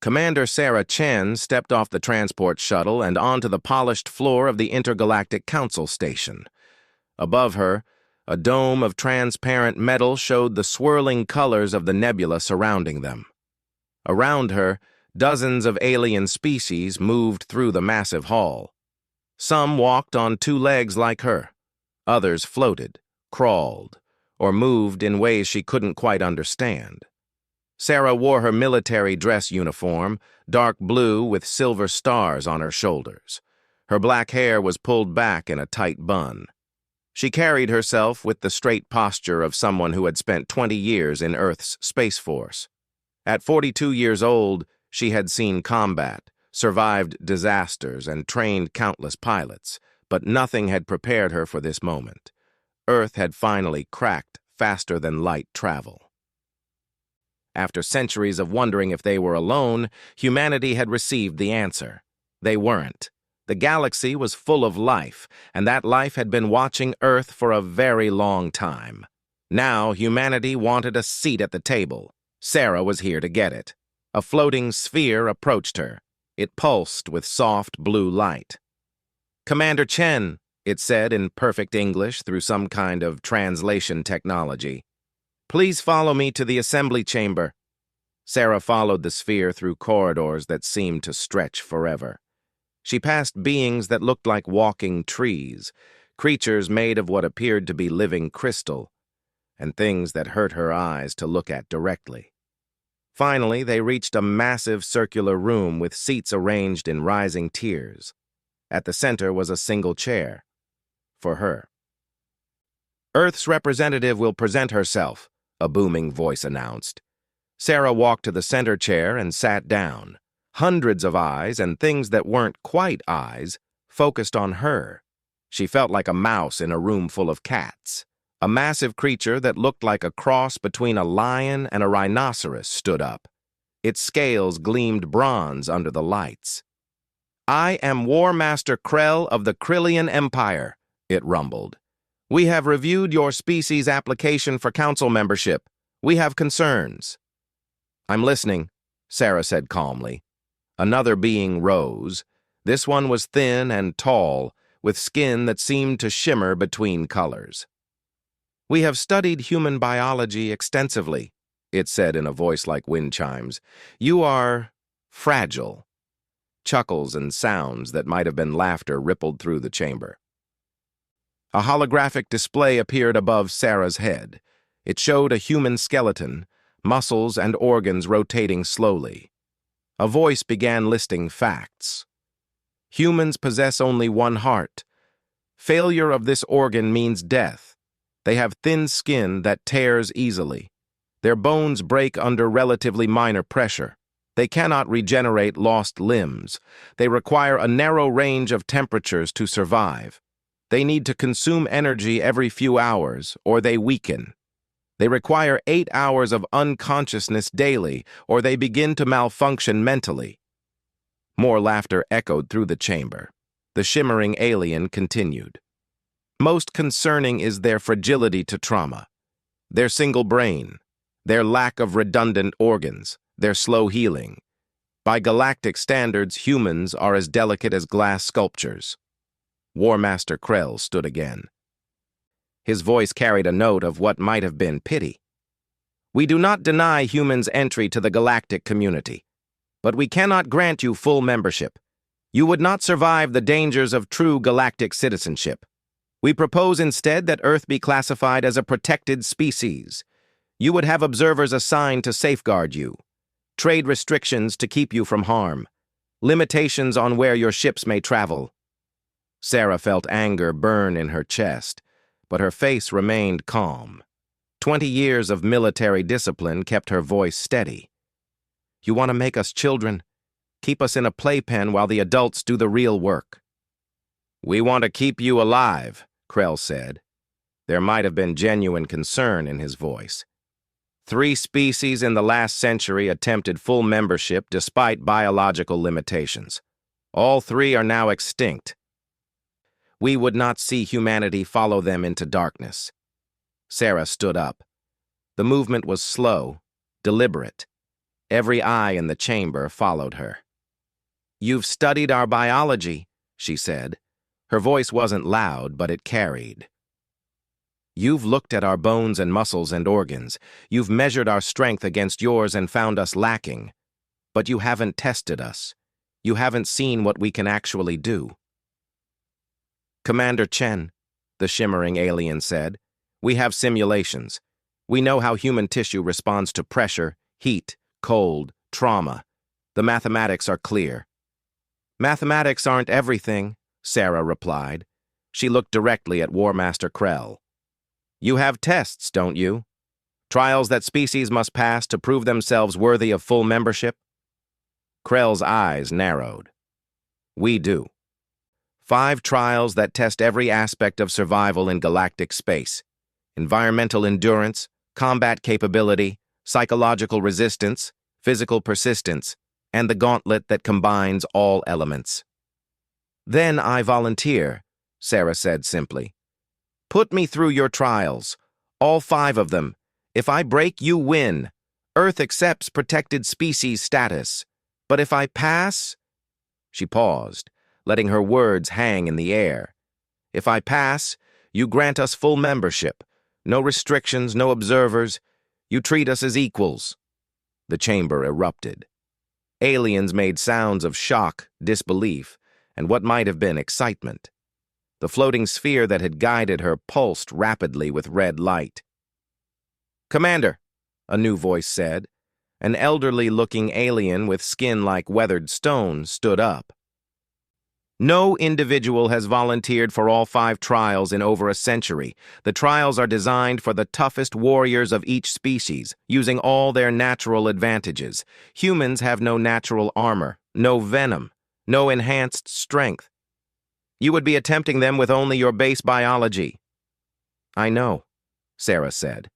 Commander Sarah Chen stepped off the transport shuttle and onto the polished floor of the Intergalactic Council station. Above her, a dome of transparent metal showed the swirling colors of the nebula surrounding them. Around her, dozens of alien species moved through the massive hall. Some walked on two legs like her. Others floated, crawled, or moved in ways she couldn't quite understand. Sarah wore her military dress uniform, dark blue with silver stars on her shoulders. Her black hair was pulled back in a tight bun. She carried herself with the straight posture of someone who had spent 20 years in Earth's Space Force. At 42 years old, she had seen combat, survived disasters, and trained countless pilots, but nothing had prepared her for this moment. Earth had finally cracked faster than light travel. After centuries of wondering if they were alone, humanity had received the answer. They weren't. The galaxy was full of life, and that life had been watching Earth for a very long time. Now humanity wanted a seat at the table. Sarah was here to get it. A floating sphere approached her. It pulsed with soft blue light. "Commander Chen," it said in perfect English through some kind of translation technology. "Please follow me to the assembly chamber." Sarah followed the sphere through corridors that seemed to stretch forever. She passed beings that looked like walking trees, creatures made of what appeared to be living crystal, and things that hurt her eyes to look at directly. Finally, they reached a massive circular room with seats arranged in rising tiers. At the center was a single chair. For her. "Earth's representative will present herself," a booming voice announced. Sarah walked to the center chair and sat down. Hundreds of eyes, and things that weren't quite eyes, focused on her. She felt like a mouse in a room full of cats. A massive creature that looked like a cross between a lion and a rhinoceros stood up. Its scales gleamed bronze under the lights. "I am War Master Krell of the Krillian Empire," it rumbled. "We have reviewed your species' application for council membership. We have concerns." "I'm listening," Sarah said calmly. Another being rose. This one was thin and tall, with skin that seemed to shimmer between colors. "We have studied human biology extensively," it said in a voice like wind chimes. "You are fragile." Chuckles and sounds that might have been laughter rippled through the chamber. A holographic display appeared above Sarah's head. It showed a human skeleton, muscles and organs rotating slowly. A voice began listing facts. "Humans possess only one heart. Failure of this organ means death. They have thin skin that tears easily. Their bones break under relatively minor pressure. They cannot regenerate lost limbs. They require a narrow range of temperatures to survive. They need to consume energy every few hours, or they weaken. They require 8 hours of unconsciousness daily, or they begin to malfunction mentally." More laughter echoed through the chamber. The shimmering alien continued. "Most concerning is their fragility to trauma, their single brain, their lack of redundant organs, their slow healing. By galactic standards, humans are as delicate as glass sculptures." War Master Krell stood again. His voice carried a note of what might have been pity. "We do not deny humans entry to the galactic community, but we cannot grant you full membership. You would not survive the dangers of true galactic citizenship. We propose instead that Earth be classified as a protected species. You would have observers assigned to safeguard you, trade restrictions to keep you from harm, limitations on where your ships may travel." Sarah felt anger burn in her chest, but her face remained calm. 20 years of military discipline kept her voice steady. "You want to make us children? Keep us in a playpen while the adults do the real work." "We want to keep you alive," Krell said. There might have been genuine concern in his voice. 3 species in the last century attempted full membership despite biological limitations. All 3 are now extinct. We would not see humanity follow them into darkness. Sarah stood up. The movement was slow, deliberate. Every eye in the chamber followed her. "You've studied our biology," she said. Her voice wasn't loud, but it carried. "You've looked at our bones and muscles and organs. You've measured our strength against yours and found us lacking. But you haven't tested us. You haven't seen what we can actually do." "Commander Chen," the shimmering alien said, "we have simulations. We know how human tissue responds to pressure, heat, cold, trauma. The mathematics are clear." "Mathematics aren't everything," Sarah replied. She looked directly at War Master Krell. "You have tests, don't you? Trials that species must pass to prove themselves worthy of full membership?" Krell's eyes narrowed. "We do. 5 trials that test every aspect of survival in galactic space: environmental endurance, combat capability, psychological resistance, physical persistence, and the gauntlet that combines all elements." "Then I volunteer," Sarah said simply. "Put me through your trials, all 5 of them. If I break, you win. Earth accepts protected species status. But if I pass—" She paused, letting her words hang in the air. "If I pass, you grant us full membership. No restrictions, no observers. You treat us as equals." The chamber erupted. Aliens made sounds of shock, disbelief, and what might have been excitement. The floating sphere that had guided her pulsed rapidly with red light. "Commander," a new voice said. An elderly-looking alien with skin like weathered stone stood up. "No individual has volunteered for all 5 trials in over a century. The trials are designed for the toughest warriors of each species, using all their natural advantages. Humans have no natural armor, no venom, no enhanced strength. You would be attempting them with only your base biology." "I know," Sarah said.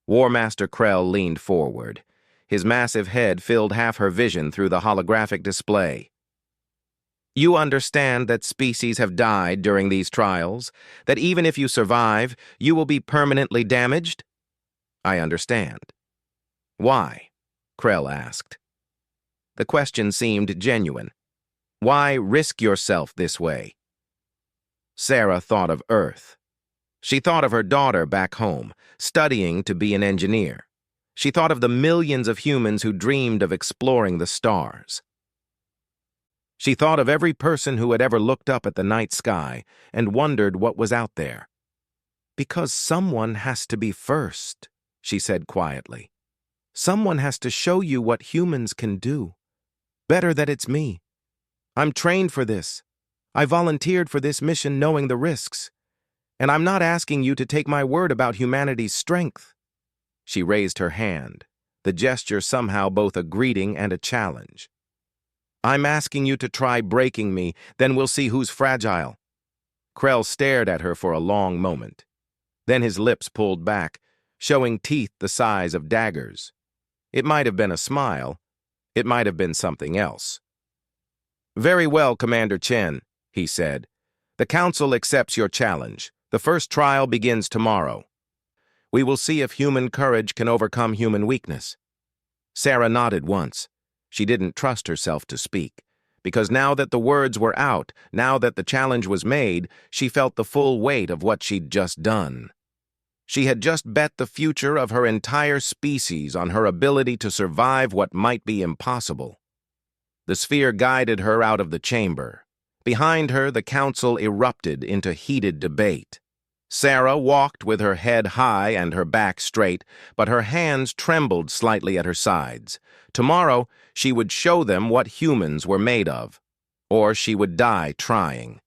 War Master Krell leaned forward. His massive head filled half her vision through the holographic display. "You understand that species have died during these trials? That even if you survive, you will be permanently damaged?" "I understand." "Why?" Krell asked. The question seemed genuine. "Why risk yourself this way?" Sarah thought of Earth. She thought of her daughter back home, studying to be an engineer. She thought of the millions of humans who dreamed of exploring the stars. She thought of every person who had ever looked up at the night sky and wondered what was out there. "Because someone has to be first," she said quietly. "Someone has to show you what humans can do. Better that it's me. I'm trained for this. I volunteered for this mission knowing the risks. And I'm not asking you to take my word about humanity's strength." She raised her hand, the gesture somehow both a greeting and a challenge. "I'm asking you to try breaking me, then we'll see who's fragile." Krell stared at her for a long moment. Then his lips pulled back, showing teeth the size of daggers. It might have been a smile. It might have been something else. "Very well, Commander Chen," he said. "The Council accepts your challenge. The first trial begins tomorrow. We will see if human courage can overcome human weakness." Sarah nodded once. She didn't trust herself to speak, because now that the words were out, now that the challenge was made, she felt the full weight of what she'd just done. She had just bet the future of her entire species on her ability to survive what might be impossible. The sphere guided her out of the chamber. Behind her, the council erupted into heated debate. Sarah walked with her head high and her back straight, but her hands trembled slightly at her sides. Tomorrow, she would show them what humans were made of, or she would die trying.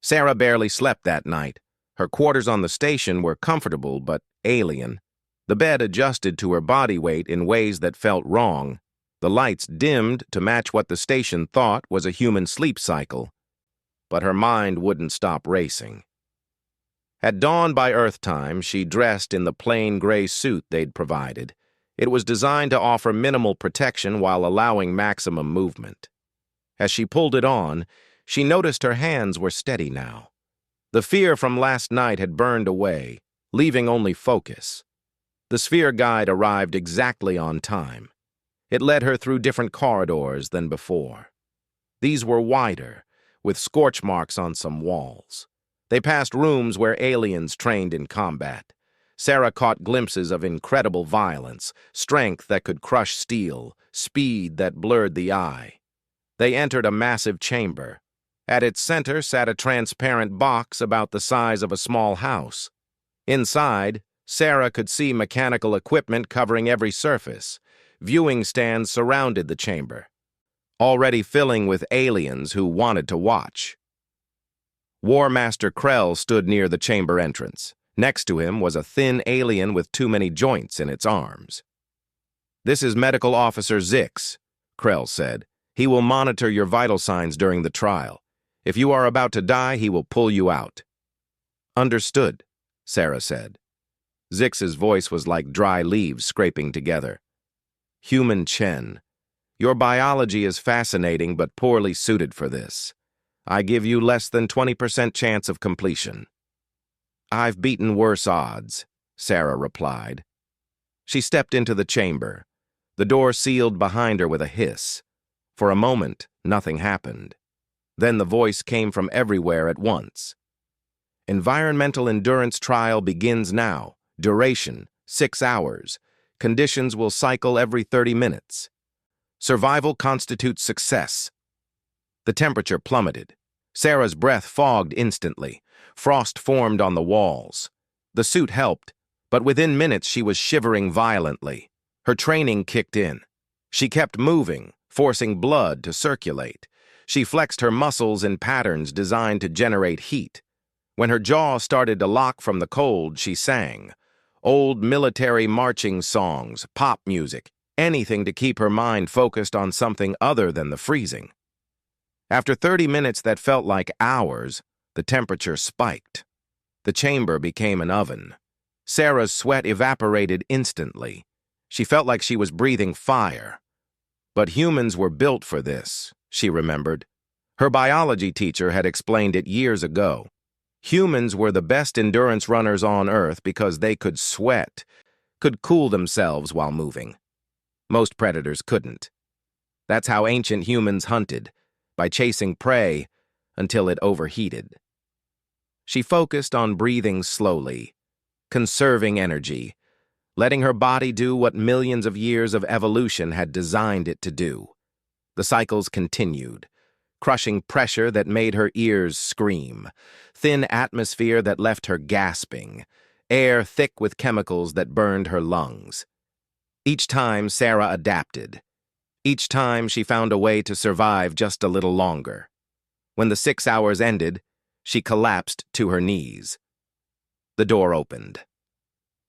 Sarah barely slept that night. Her quarters on the station were comfortable but alien. The bed adjusted to her body weight in ways that felt wrong. The lights dimmed to match what the station thought was a human sleep cycle. But her mind wouldn't stop racing. At dawn by Earth time, she dressed in the plain gray suit they'd provided. It was designed to offer minimal protection while allowing maximum movement. As she pulled it on, she noticed her hands were steady now. The fear from last night had burned away, leaving only focus. The sphere guide arrived exactly on time. It led her through different corridors than before. These were wider, with scorch marks on some walls. They passed rooms where aliens trained in combat. Sarah caught glimpses of incredible violence, strength that could crush steel, speed that blurred the eye. They entered a massive chamber. At its center sat a transparent box about the size of a small house. Inside, Sarah could see mechanical equipment covering every surface. Viewing stands surrounded the chamber, already filling with aliens who wanted to watch. War Master Krell stood near the chamber entrance. Next to him was a thin alien with too many joints in its arms. "This is Medical Officer Zix," Krell said. "He will monitor your vital signs during the trial. If you are about to die, he will pull you out." "Understood," Sarah said. Zix's voice was like dry leaves scraping together. "Human Chen, your biology is fascinating but poorly suited for this. I give you less than 20% chance of completion." "I've beaten worse odds," Sarah replied. She stepped into the chamber. The door sealed behind her with a hiss. For a moment, nothing happened. Then the voice came from everywhere at once. "Environmental endurance trial begins now. Duration, 6 hours. Conditions will cycle every 30 minutes. Survival constitutes success." The temperature plummeted. Sarah's breath fogged instantly. Frost formed on the walls. The suit helped, but within minutes she was shivering violently. Her training kicked in. She kept moving, forcing blood to circulate. She flexed her muscles in patterns designed to generate heat. When her jaw started to lock from the cold, she sang. Old military marching songs, pop music, anything to keep her mind focused on something other than the freezing. After 30 minutes that felt like hours, the temperature spiked. The chamber became an oven. Sarah's sweat evaporated instantly. She felt like she was breathing fire. But humans were built for this, she remembered. Her biology teacher had explained it years ago. Humans were the best endurance runners on Earth because they could sweat, could cool themselves while moving. Most predators couldn't. That's how ancient humans hunted, by chasing prey until it overheated. She focused on breathing slowly, conserving energy, letting her body do what millions of years of evolution had designed it to do. The cycles continued, crushing pressure that made her ears scream, thin atmosphere that left her gasping, air thick with chemicals that burned her lungs. Each time Sarah adapted. Each time she found a way to survive just a little longer. When the 6 hours ended, she collapsed to her knees. The door opened.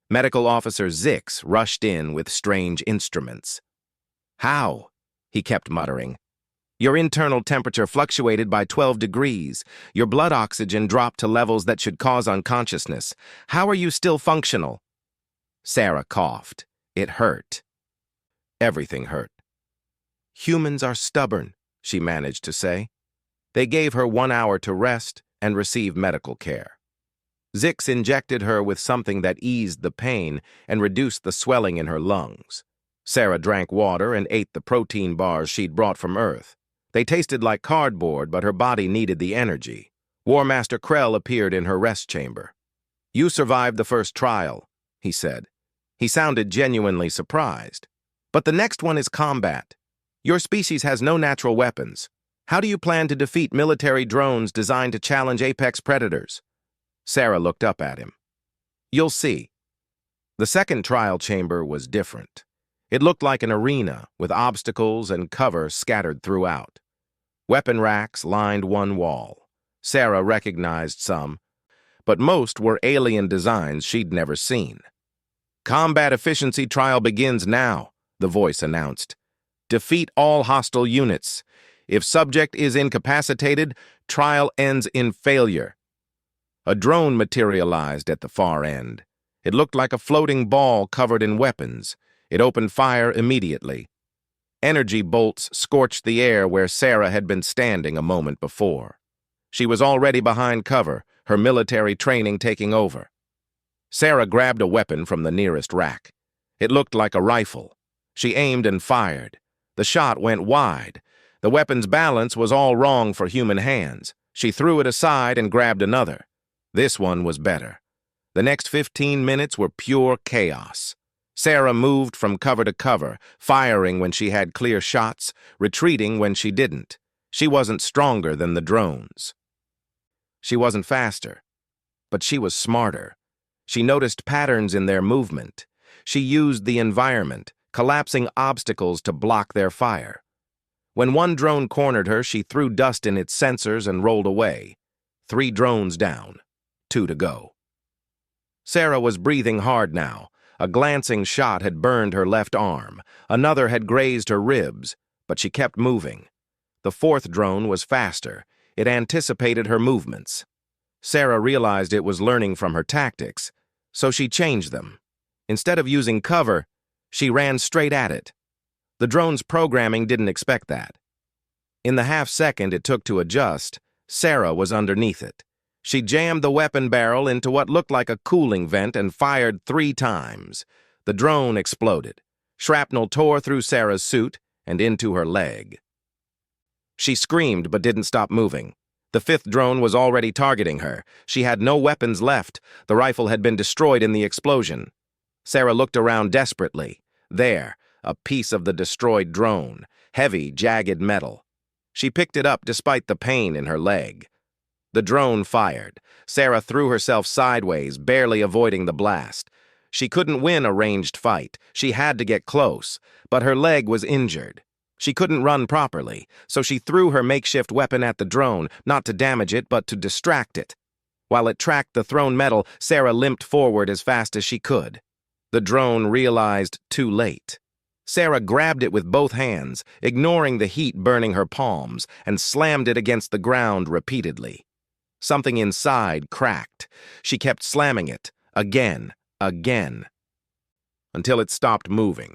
Medical Officer Zix rushed in with strange instruments. "How?" he kept muttering. "Your internal temperature fluctuated by 12 degrees. Your blood oxygen dropped to levels that should cause unconsciousness. How are you still functional?" Sarah coughed. It hurt. Everything hurt. "Humans are stubborn," she managed to say. They gave her 1 hour to rest and receive medical care. Zix injected her with something that eased the pain and reduced the swelling in her lungs. Sarah drank water and ate the protein bars she'd brought from Earth. They tasted like cardboard, but her body needed the energy. War Master Krell appeared in her rest chamber. "You survived the first trial," he said. He sounded genuinely surprised. "But the next one is combat. Your species has no natural weapons. How do you plan to defeat military drones designed to challenge apex predators?" Sarah looked up at him. "You'll see." The second trial chamber was different. It looked like an arena with obstacles and cover scattered throughout. Weapon racks lined one wall. Sarah recognized some, but most were alien designs she'd never seen. "Combat efficiency trial begins now," the voice announced. "Defeat all hostile units. If subject is incapacitated, trial ends in failure." A drone materialized at the far end. It looked like a floating ball covered in weapons. It opened fire immediately. Energy bolts scorched the air where Sarah had been standing a moment before. She was already behind cover, her military training taking over. Sarah grabbed a weapon from the nearest rack. It looked like a rifle. She aimed and fired. The shot went wide. The weapon's balance was all wrong for human hands. She threw it aside and grabbed another. This one was better. The next 15 minutes were pure chaos. Sarah moved from cover to cover, firing when she had clear shots, retreating when she didn't. She wasn't stronger than the drones. She wasn't faster, but she was smarter. She noticed patterns in their movement. She used the environment, collapsing obstacles to block their fire. When one drone cornered her, she threw dust in its sensors and rolled away. 3 drones down, 2 to go. Sarah was breathing hard now. A glancing shot had burned her left arm. Another had grazed her ribs, but she kept moving. The 4th drone was faster. It anticipated her movements. Sarah realized it was learning from her tactics, so she changed them. Instead of using cover, she ran straight at it. The drone's programming didn't expect that. In the half-second it took to adjust, Sarah was underneath it. She jammed the weapon barrel into what looked like a cooling vent and fired 3 times. The drone exploded. Shrapnel tore through Sarah's suit and into her leg. She screamed but didn't stop moving. The 5th drone was already targeting her. She had no weapons left. The rifle had been destroyed in the explosion. Sarah looked around desperately. There, a piece of the destroyed drone, heavy, jagged metal. She picked it up despite the pain in her leg. The drone fired. Sarah threw herself sideways, barely avoiding the blast. She couldn't win a ranged fight. She had to get close, but her leg was injured. She couldn't run properly, so she threw her makeshift weapon at the drone, not to damage it, but to distract it. While it tracked the thrown metal, Sarah limped forward as fast as she could. The drone realized too late. Sarah grabbed it with both hands, ignoring the heat burning her palms, and slammed it against the ground repeatedly. Something inside cracked. She kept slamming it, again, until it stopped moving.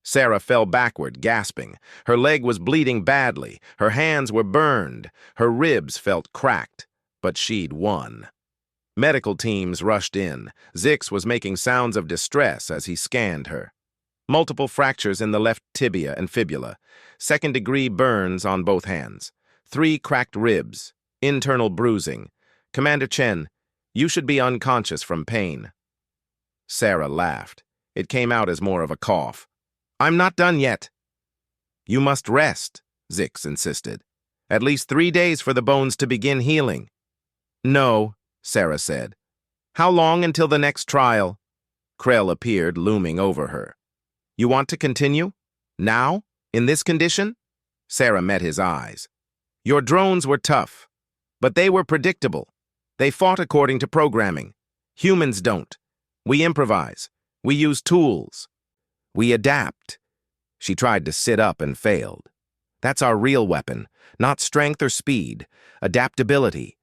Sarah fell backward, gasping. Her leg was bleeding badly. Her hands were burned. Her ribs felt cracked, but she'd won. Medical teams rushed in. Zix was making sounds of distress as he scanned her. Multiple fractures in the left tibia and fibula. 2nd-degree burns on both hands. 3 cracked ribs. Internal bruising. Commander Chen, you should be unconscious from pain. Sarah laughed. It came out as more of a cough. I'm not done yet. You must rest, Zix insisted. At least 3 days for the bones to begin healing. No, Sarah said. How long until the next trial? Krell appeared, looming over her. You want to continue? Now? In this condition? Sarah met his eyes. Your drones were tough, but they were predictable. They fought according to programming. Humans don't. We improvise. We use tools. We adapt. She tried to sit up and failed. That's our real weapon, not strength or speed, adaptability.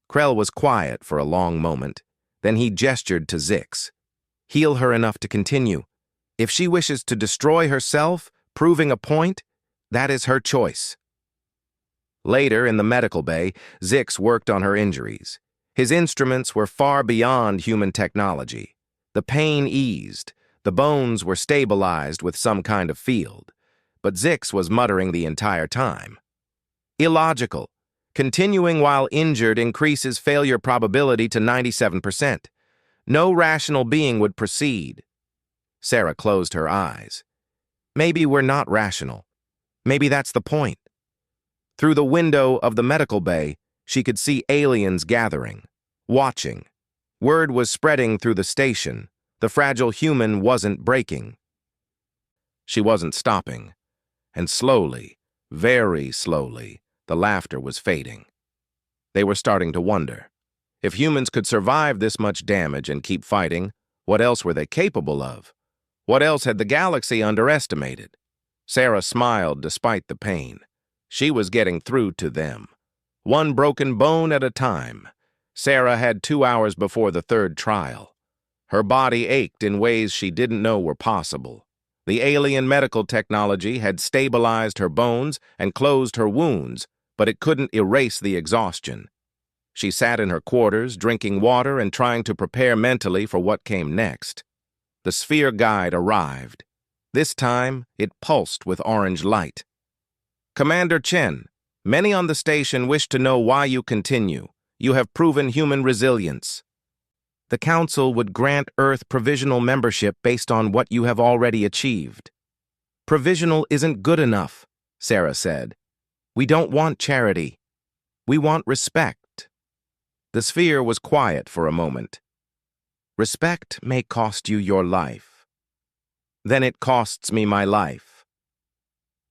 Krell was quiet for a long moment. Then he gestured to Zix. Heal her enough to continue. If she wishes to destroy herself, proving a point, that is her choice. Later, in the medical bay, Zix worked on her injuries. His instruments were far beyond human technology. The pain eased. The bones were stabilized with some kind of field. But Zix was muttering the entire time. Illogical. Continuing while injured increases failure probability to 97%. No rational being would proceed. Sarah closed her eyes. Maybe we're not rational. Maybe that's the point. Through the window of the medical bay, she could see aliens gathering, watching. Word was spreading through the station. The fragile human wasn't breaking. She wasn't stopping. And slowly, very slowly, the laughter was fading. They were starting to wonder. If humans could survive this much damage and keep fighting, what else were they capable of? What else had the galaxy underestimated? Sarah smiled despite the pain. She was getting through to them. One broken bone at a time. Sarah had 2 hours before the 3rd trial. Her body ached in ways she didn't know were possible. The alien medical technology had stabilized her bones and closed her wounds, but it couldn't erase the exhaustion. She sat in her quarters, drinking water and trying to prepare mentally for what came next. The sphere guide arrived. This time, it pulsed with orange light. Commander Chen, many on the station wish to know why you continue. You have proven human resilience. The Council would grant Earth provisional membership based on what you have already achieved. Provisional isn't good enough, Sarah said. We don't want charity. We want respect. The sphere was quiet for a moment. Respect may cost you your life. Then it costs me my life.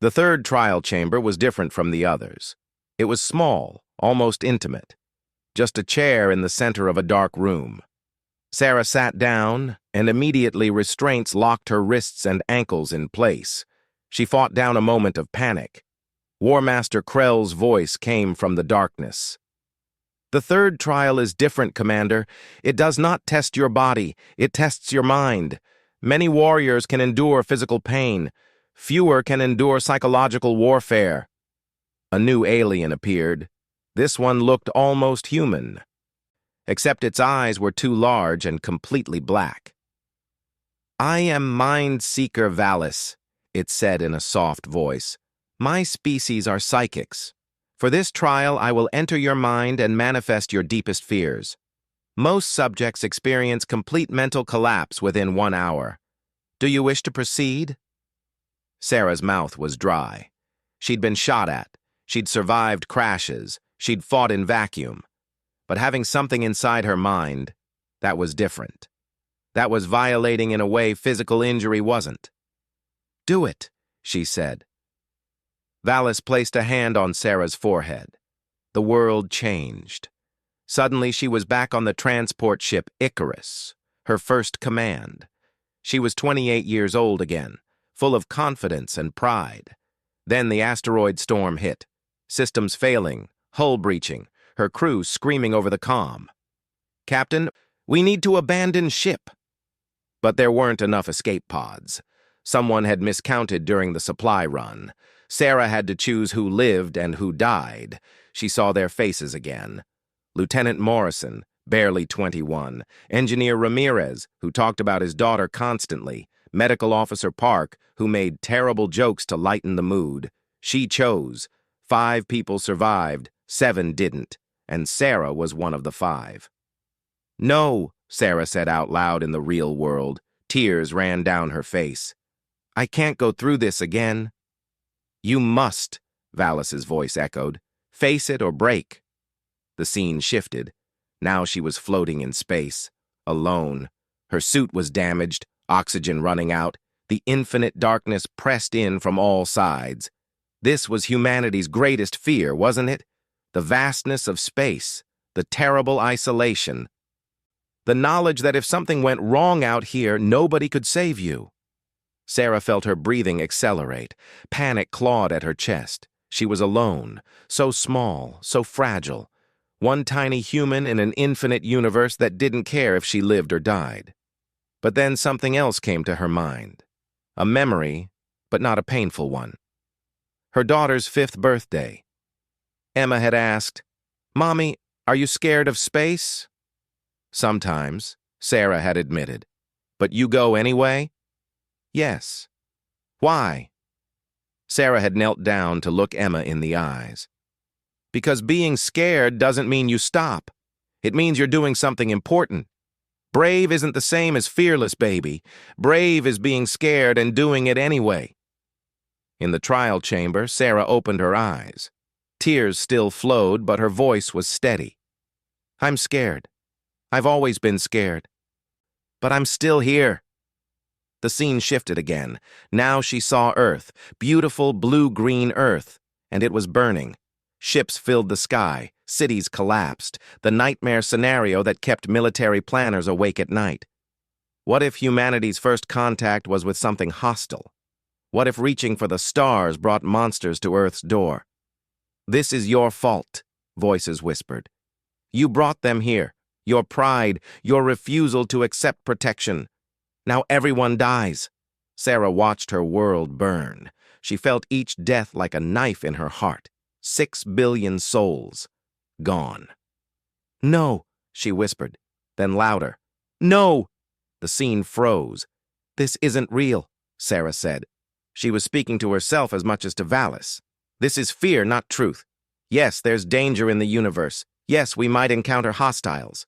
The third trial chamber was different from the others. It was small, almost intimate. Just a chair in the center of a dark room. Sarah sat down, and immediately restraints locked her wrists and ankles in place. She fought down a moment of panic. War Master Krell's voice came from the darkness. The third trial is different, Commander. It does not test your body, it tests your mind. Many warriors can endure physical pain. Fewer can endure psychological warfare. A new alien appeared. This one looked almost human, except its eyes were too large and completely black. I am Mind Seeker Valis, it said in a soft voice. My species are psychics. For this trial, I will enter your mind and manifest your deepest fears. Most subjects experience complete mental collapse within 1 hour. Do you wish to proceed? Sarah's mouth was dry. She'd been shot at. She'd survived crashes. She'd fought in vacuum. But having something inside her mind, that was different. That was violating in a way physical injury wasn't. Do it, she said. Valis placed a hand on Sarah's forehead. The world changed. Suddenly she was back on the transport ship Icarus, her first command. She was 28 years old again, full of confidence and pride. Then the asteroid storm hit, systems failing, hull breaching, her crew screaming over the comm. Captain, we need to abandon ship. But there weren't enough escape pods. Someone had miscounted during the supply run. Sarah had to choose who lived and who died. She saw their faces again. Lieutenant Morrison, barely 21, Engineer Ramirez, who talked about his daughter constantly, Medical Officer Park, who made terrible jokes to lighten the mood. She chose. 5 people survived, 7 didn't, and Sarah was one of the 5. No, Sarah said out loud in the real world. Tears ran down her face. I can't go through this again. You must, Valis's voice echoed. Face it or break. The scene shifted. Now she was floating in space, alone. Her suit was damaged, oxygen running out. The infinite darkness pressed in from all sides. This was humanity's greatest fear, wasn't it? The vastness of space, the terrible isolation. The knowledge that if something went wrong out here, nobody could save you. Sarah felt her breathing accelerate. Panic clawed at her chest. She was alone, so small, so fragile. One tiny human in an infinite universe that didn't care if she lived or died. But then something else came to her mind. A memory, but not a painful one. Her daughter's 5th birthday. Emma had asked, Mommy, are you scared of space? Sometimes, Sarah had admitted. But you go anyway? Yes. Why? Sarah had knelt down to look Emma in the eyes. Because being scared doesn't mean you stop. It means you're doing something important. Brave isn't the same as fearless, baby. Brave is being scared and doing it anyway. In the trial chamber, Sarah opened her eyes. Tears still flowed, but her voice was steady. I'm scared. I've always been scared. But I'm still here. The scene shifted again. Now she saw Earth, beautiful blue-green Earth, and it was burning. Ships filled the sky, cities collapsed, the nightmare scenario that kept military planners awake at night. What if humanity's first contact was with something hostile? What if reaching for the stars brought monsters to Earth's door? This is your fault, voices whispered. You brought them here. Your pride, your refusal to accept protection. Now everyone dies. Sarah watched her world burn. She felt each death like a knife in her heart. 6 billion souls. Gone. No, she whispered. Then louder. No! The scene froze. This isn't real. Sarah said. She was speaking to herself as much as to Valis. This is fear, not truth. Yes, there's danger in the universe. Yes, we might encounter hostiles.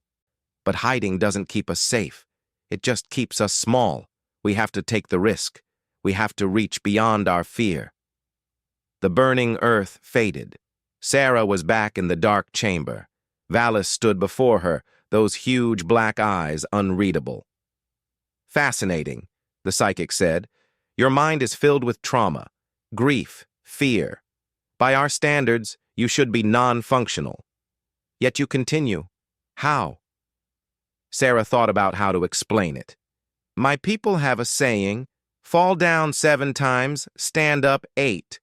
But hiding doesn't keep us safe. It just keeps us small. We have to take the risk. We have to reach beyond our fear. The burning earth faded. Sarah was back in the dark chamber. Valis stood before her, those huge black eyes unreadable. Fascinating, the psychic said. Your mind is filled with trauma, grief, fear. By our standards, you should be non-functional. Yet you continue. How? Sarah thought about how to explain it. My people have a saying, fall down 7 times, stand up 8.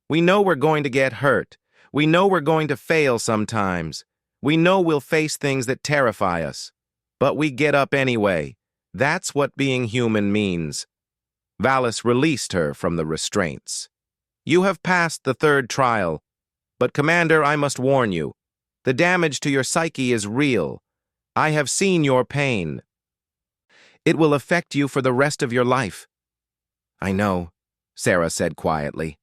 We know we're going to get hurt. We know we're going to fail sometimes. We know we'll face things that terrify us. But we get up anyway. That's what being human means. Valis released her from the restraints. You have passed the 3rd trial. But, Commander, I must warn you. The damage to your psyche is real. I have seen your pain. It will affect you for the rest of your life. I know, Sarah said quietly.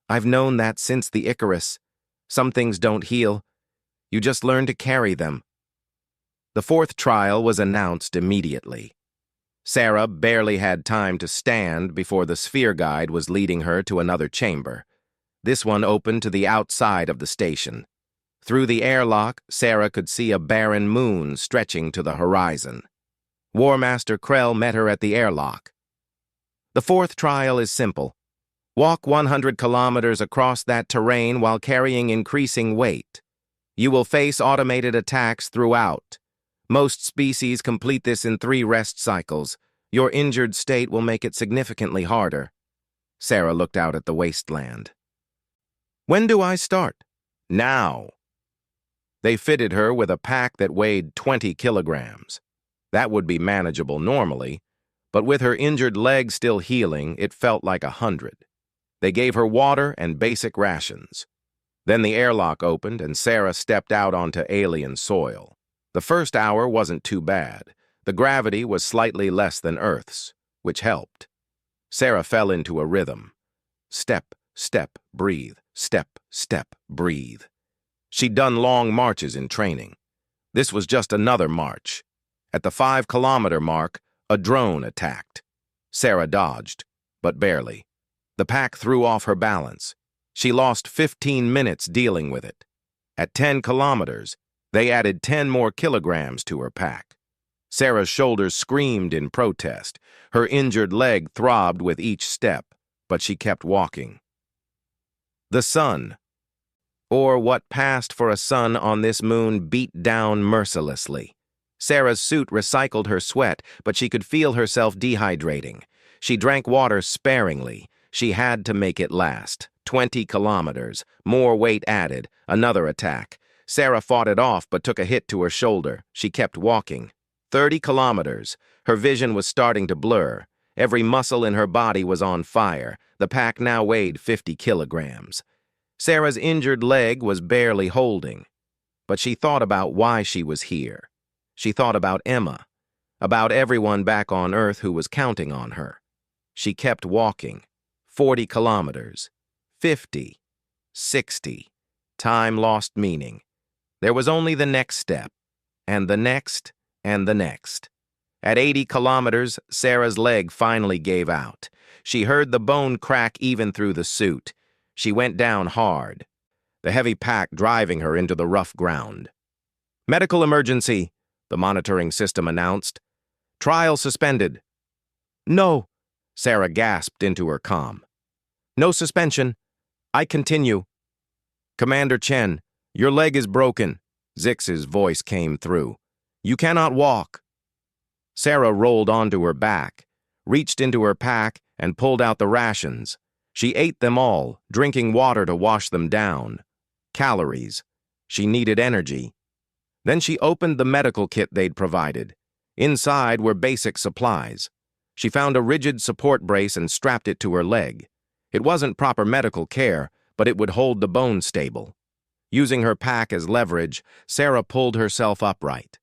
I've known that since the Icarus. Some things don't heal. You just learn to carry them. The 4th trial was announced immediately. Sarah barely had time to stand before the sphere guide was leading her to another chamber. This one opened to the outside of the station. Through the airlock, Sarah could see a barren moon stretching to the horizon. War Master Krell met her at the airlock. The 4th trial is simple. Walk 100 kilometers across that terrain while carrying increasing weight. You will face automated attacks throughout. Most species complete this in 3 rest cycles. Your injured state will make it significantly harder. Sarah looked out at the wasteland. When do I start? Now. They fitted her with a pack that weighed 20 kilograms. That would be manageable normally, but with her injured leg still healing, it felt like 100. They gave her water and basic rations. Then the airlock opened and Sarah stepped out onto alien soil. The first hour wasn't too bad. The gravity was slightly less than Earth's, which helped. Sarah fell into a rhythm. Step, step, breathe. Step, step, breathe. She'd done long marches in training. This was just another march. At the 5-kilometer mark, a drone attacked. Sarah dodged, but barely. The pack threw off her balance. She lost 15 minutes dealing with it. At 10 kilometers, they added 10 more kilograms to her pack. Sarah's shoulders screamed in protest. Her injured leg throbbed with each step, but she kept walking. The sun, or what passed for a sun on this moon, beat down mercilessly. Sarah's suit recycled her sweat, but she could feel herself dehydrating. She drank water sparingly. She had to make it last. 20 kilometers, more weight added, another attack. Sarah fought it off but took a hit to her shoulder. She kept walking. 30 kilometers. Her vision was starting to blur. Every muscle in her body was on fire. The pack now weighed 50 kilograms. Sarah's injured leg was barely holding. But she thought about why she was here. She thought about Emma, about everyone back on Earth who was counting on her. She kept walking. 40 kilometers. 50. 60. Time lost meaning. There was only the next step, and the next, and the next. At 80 kilometers, Sarah's leg finally gave out. She heard the bone crack even through the suit. She went down hard, the heavy pack driving her into the rough ground. Medical emergency, the monitoring system announced. Trial suspended. No, Sarah gasped into her comm. No suspension. I continue. Commander Chen, your leg is broken. Zix's voice came through. You cannot walk. Sarah rolled onto her back, reached into her pack, and pulled out the rations. She ate them all, drinking water to wash them down. Calories. She needed energy. Then she opened the medical kit they'd provided. Inside were basic supplies. She found a rigid support brace and strapped it to her leg. It wasn't proper medical care, but it would hold the bone stable. Using her pack as leverage, Sarah pulled herself upright.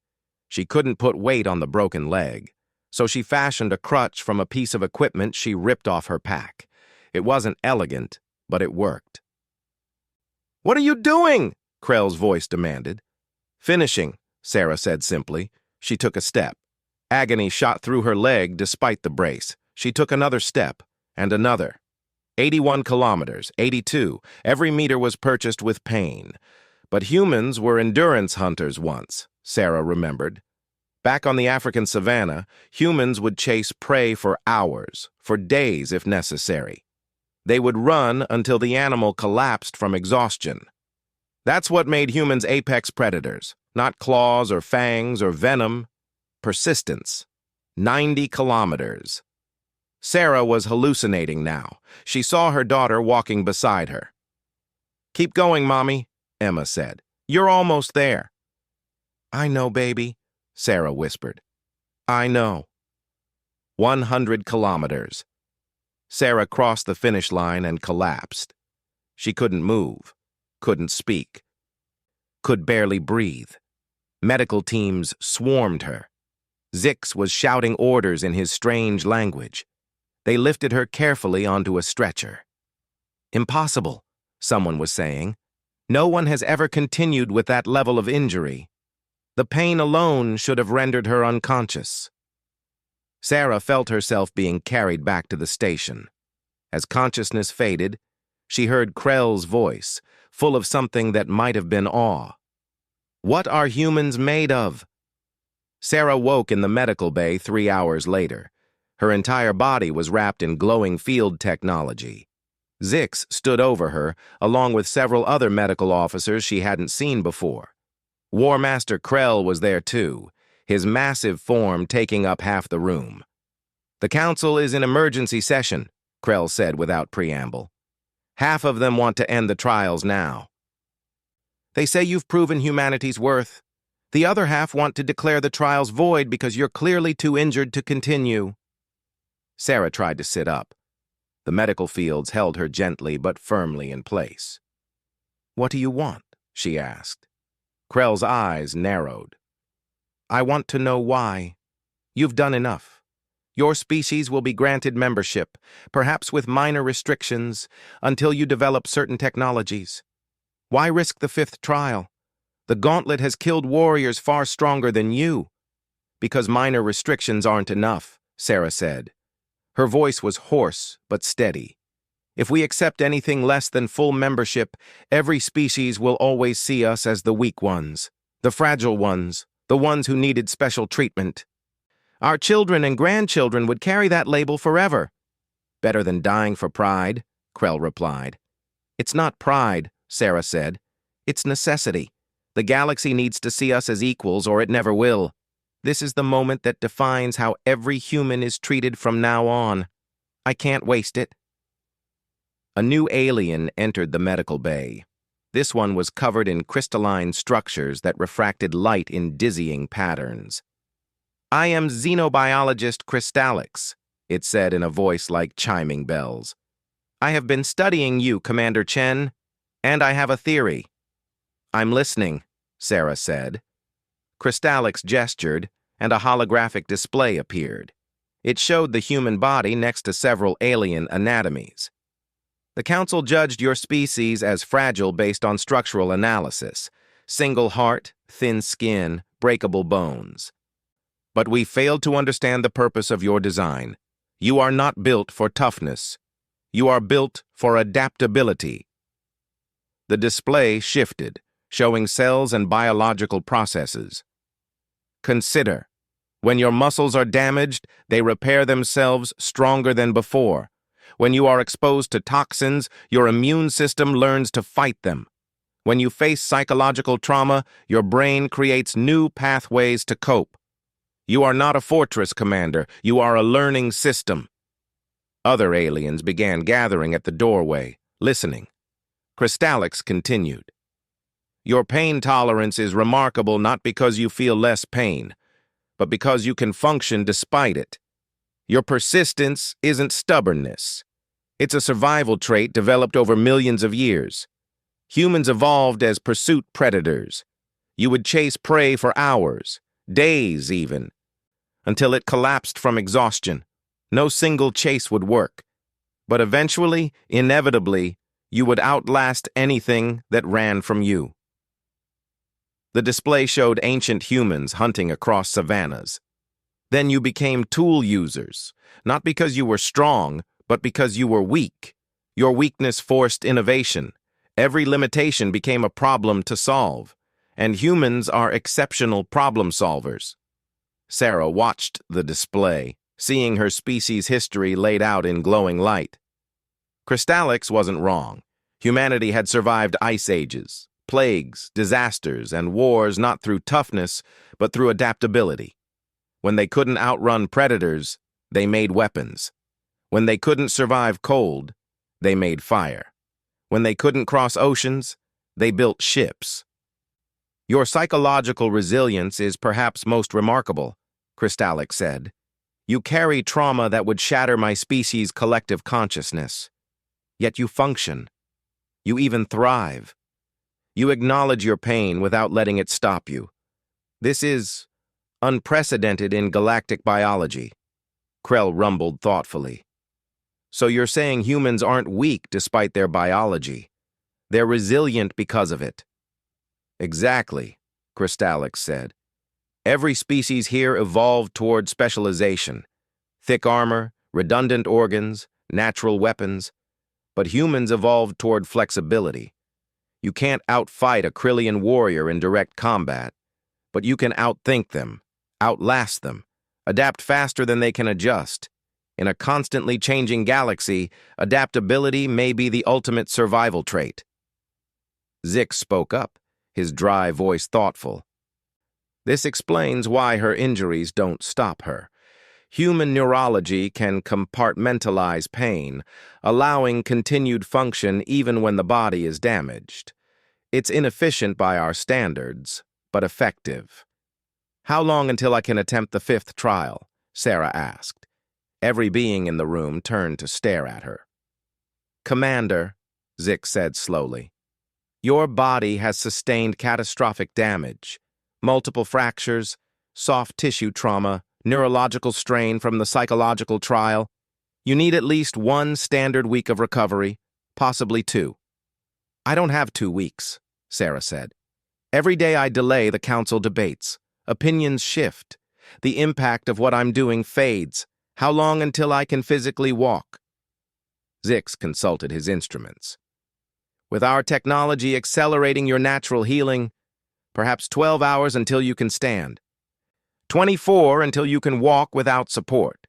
She couldn't put weight on the broken leg. so she fashioned a crutch from a piece of equipment she ripped off her pack. It wasn't elegant, but it worked. "What are you doing?" Krell's voice demanded. "Finishing," Sarah said simply. She took a step. Agony shot through her leg despite the brace. She took another step, and another. 81 kilometers, 82. Every meter was purchased with pain. But humans were endurance hunters once, Sarah remembered. Back on the African savanna, humans would chase prey for hours, for days if necessary. They would run until the animal collapsed from exhaustion. That's what made humans apex predators, not claws or fangs or venom. Persistence. 90 kilometers. Sarah was hallucinating now. She saw her daughter walking beside her. "Keep going, Mommy," Emma said. "You're almost there." "I know, baby," Sarah whispered. "I know." 100 kilometers. Sarah crossed the finish line and collapsed. She couldn't move, couldn't speak, could barely breathe. Medical teams swarmed her. Zix was shouting orders in his strange language. They lifted her carefully onto a stretcher. "Impossible," someone was saying. "No one has ever continued with that level of injury. The pain alone should have rendered her unconscious." Sarah felt herself being carried back to the station. As consciousness faded, she heard Krell's voice, full of something that might have been awe. "What are humans made of?" Sarah woke in the medical bay 3 hours later. Her entire body was wrapped in glowing field technology. Zix stood over her, along with several other medical officers she hadn't seen before. War Master Krell was there too, his massive form taking up half the room. "The council is in emergency session," Krell said without preamble. "Half of them want to end the trials now. They say you've proven humanity's worth. The other half want to declare the trials void because you're clearly too injured to continue." Sarah tried to sit up. The medical fields held her gently but firmly in place. "What do you want?" she asked. Krell's eyes narrowed. "I want to know why. You've done enough. Your species will be granted membership, perhaps with minor restrictions, until you develop certain technologies. Why risk the 5th trial? The gauntlet has killed warriors far stronger than you." "Because minor restrictions aren't enough," Sarah said. Her voice was hoarse but steady. "If we accept anything less than full membership, every species will always see us as the weak ones, the fragile ones, the ones who needed special treatment. Our children and grandchildren would carry that label forever." "Better than dying for pride," Krell replied. "It's not pride," Sarah said. "It's necessity. The galaxy needs to see us as equals or it never will. This is the moment that defines how every human is treated from now on. I can't waste it." A new alien entered the medical bay. This one was covered in crystalline structures that refracted light in dizzying patterns. "I am xenobiologist Crystallix," it said in a voice like chiming bells. "I have been studying you, Commander Chen, and I have a theory." "I'm listening," Sarah said. Crystallix gestured, and a holographic display appeared. It showed the human body next to several alien anatomies. "The Council judged your species as fragile based on structural analysis. Single heart, thin skin, breakable bones. But we failed to understand the purpose of your design. You are not built for toughness. You are built for adaptability." The display shifted, showing cells and biological processes. "Consider, when your muscles are damaged, they repair themselves stronger than before. When you are exposed to toxins, your immune system learns to fight them. When you face psychological trauma, your brain creates new pathways to cope. You are not a fortress, Commander. You are a learning system." Other aliens began gathering at the doorway, listening. Crystallix continued. "Your pain tolerance is remarkable not because you feel less pain, but because you can function despite it. Your persistence isn't stubbornness. It's a survival trait developed over millions of years. Humans evolved as pursuit predators. You would chase prey for hours, days even. until it collapsed from exhaustion. No single chase would work. But eventually, inevitably, you would outlast anything that ran from you. The display showed ancient humans hunting across savannas. Then you became tool users, not because you were strong, but because you were weak. Your weakness forced innovation. Every limitation became a problem to solve, and humans are exceptional problem solvers. Sarah watched the display, seeing her species' history laid out in glowing light. Crystallix wasn't wrong. Humanity had survived ice ages, plagues, disasters, and wars not through toughness, but through adaptability. When they couldn't outrun predators, they made weapons. When they couldn't survive cold, they made fire. When they couldn't cross oceans, they built ships. Your psychological resilience is perhaps most remarkable, Crystallix said. You carry trauma that would shatter my species' collective consciousness. Yet you function. You even thrive. You acknowledge your pain without letting it stop you. This is unprecedented in galactic biology. Krell rumbled thoughtfully. So you're saying humans aren't weak despite their biology. They're resilient because of it. Exactly, Crystallix said. Every species here evolved toward specialization. Thick armor, redundant organs, natural weapons. But humans evolved toward flexibility. You can't outfight a Krillian warrior in direct combat, but you can outthink them, outlast them, adapt faster than they can adjust. In a constantly changing galaxy, adaptability may be the ultimate survival trait. Zix spoke up, his dry voice thoughtful. This explains why her injuries don't stop her. Human neurology can compartmentalize pain, allowing continued function even when the body is damaged. It's inefficient by our standards, but effective. How long until I can attempt the 5th trial? Sarah asked. Every being in the room turned to stare at her. Commander, Zix said slowly, your body has sustained catastrophic damage. Multiple fractures, soft tissue trauma, neurological strain from the psychological trial. You need at least 1 standard week of recovery, possibly 2. I don't have 2 weeks, Sarah said. Every day I delay the council debates. Opinions shift. The impact of what I'm doing fades. How long until I can physically walk? Zix consulted his instruments. With our technology accelerating your natural healing, perhaps 12 hours until you can stand. 24 until you can walk without support.